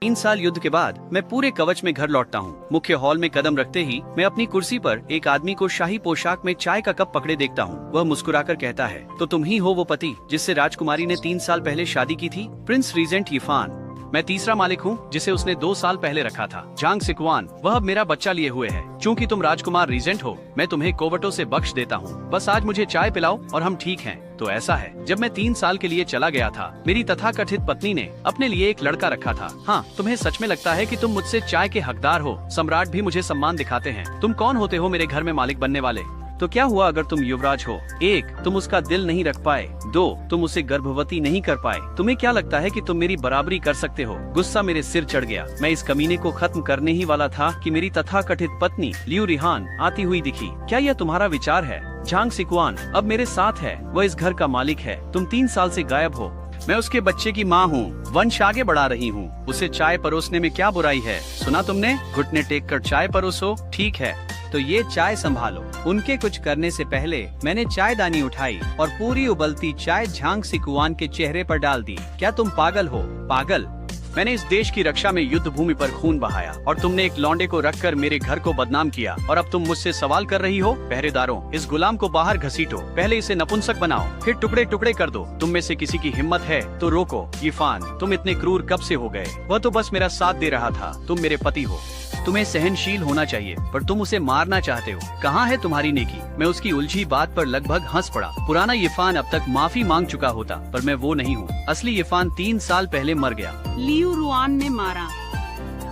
3 साल युद्ध के बाद मैं पूरे कवच में घर लौटता हूँ। मुख्य हॉल में कदम रखते ही मैं अपनी कुर्सी पर एक आदमी को शाही पोशाक में चाय का कप पकड़े देखता हूँ। वह मुस्कुराकर कहता है, तो तुम ही हो वो पति जिससे राजकुमारी ने 3 साल पहले शादी की थी? Prince regent Yifan. मैं तीसरा मालिक हूँ जिसे उसने 2 साल पहले रखा था। झांग सिक्वान, वह अब मेरा बच्चा लिए हुए है। चूँकि तुम राजकुमार रीजेंट हो, मैं तुम्हें कोवटों से बख्श देता हूँ। बस आज मुझे चाय पिलाओ और हम ठीक हैं। तो ऐसा है, जब मैं 3 साल के लिए चला गया था, मेरी तथाकथित पत्नी ने अपने लिए एक लड़का रखा था। हाँ, तुम्हें सच में लगता है कि तुम मुझसे चाय के हकदार हो? सम्राट भी मुझे सम्मान दिखाते हैं। तुम कौन होते हो मेरे घर में मालिक बनने वाले? तो क्या हुआ अगर तुम युवराज हो? 1, तुम उसका दिल नहीं रख पाए। 2, तुम उसे गर्भवती नहीं कर पाए। तुम्हें क्या लगता है कि तुम मेरी बराबरी कर सकते हो? गुस्सा मेरे सिर चढ़ गया। मैं इस कमीने को खत्म करने ही वाला था कि मेरी तथाकथित पत्नी लियू रिहान आती हुई दिखी। क्या यह तुम्हारा विचार है? झांग सिक्वान अब मेरे साथ है, वह इस घर का मालिक है। तुम 3 साल से गायब हो। मैं उसके बच्चे की माँ हूँ, वंश आगे बढ़ा रही हूँ। उसे चाय परोसने में क्या बुराई है? सुना तुमने? घुटने टेक कर चाय परोसो। ठीक है, तो ये चाय संभालो। उनके कुछ करने से पहले मैंने चायदानी उठाई और पूरी उबलती चाय झांग सिक्वान के चेहरे पर डाल दी। क्या तुम पागल हो? पागल? मैंने इस देश की रक्षा में युद्ध भूमि पर खून बहाया और तुमने एक लौंडे को रखकर मेरे घर को बदनाम किया और अब तुम मुझसे सवाल कर रही हो? पहरेदारों, इस गुलाम को बाहर घसीटो। पहले इसे नपुंसक बनाओ, फिर टुकड़े टुकड़े कर दो। तुम में से किसी की हिम्मत है तो रोको। यिफान, तुम इतने क्रूर कब से हो गए? वह तो बस मेरा साथ दे रहा था। तुम मेरे पति हो, तुम्हें सहनशील होना चाहिए, पर तुम उसे मारना चाहते हो। कहाँ है तुम्हारी नेकी? मैं उसकी उलझी बात पर लगभग हंस पड़ा। पुराना यिफान अब तक माफी मांग चुका होता, पर मैं वो नहीं हूँ। असली यिफान 3 साल पहले मर गया। लियू रुआन ने मारा।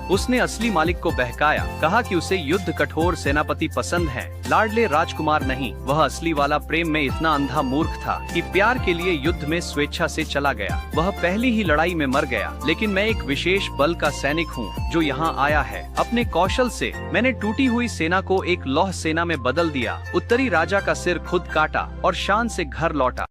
उसने असली मालिक को बहकाया, कहा कि उसे युद्ध कठोर सेनापति पसंद है, लाडले राजकुमार नहीं। वह असली वाला प्रेम में इतना अंधा मूर्ख था कि प्यार के लिए युद्ध में स्वेच्छा से चला गया। वह पहली ही लड़ाई में मर गया। लेकिन मैं एक विशेष बल का सैनिक हूँ जो यहाँ आया है। अपने कौशल से मैंने टूटी हुई सेना को एक लौह सेना में बदल दिया। उत्तरी राजा का सिर खुद काटा और शान से घर लौटा।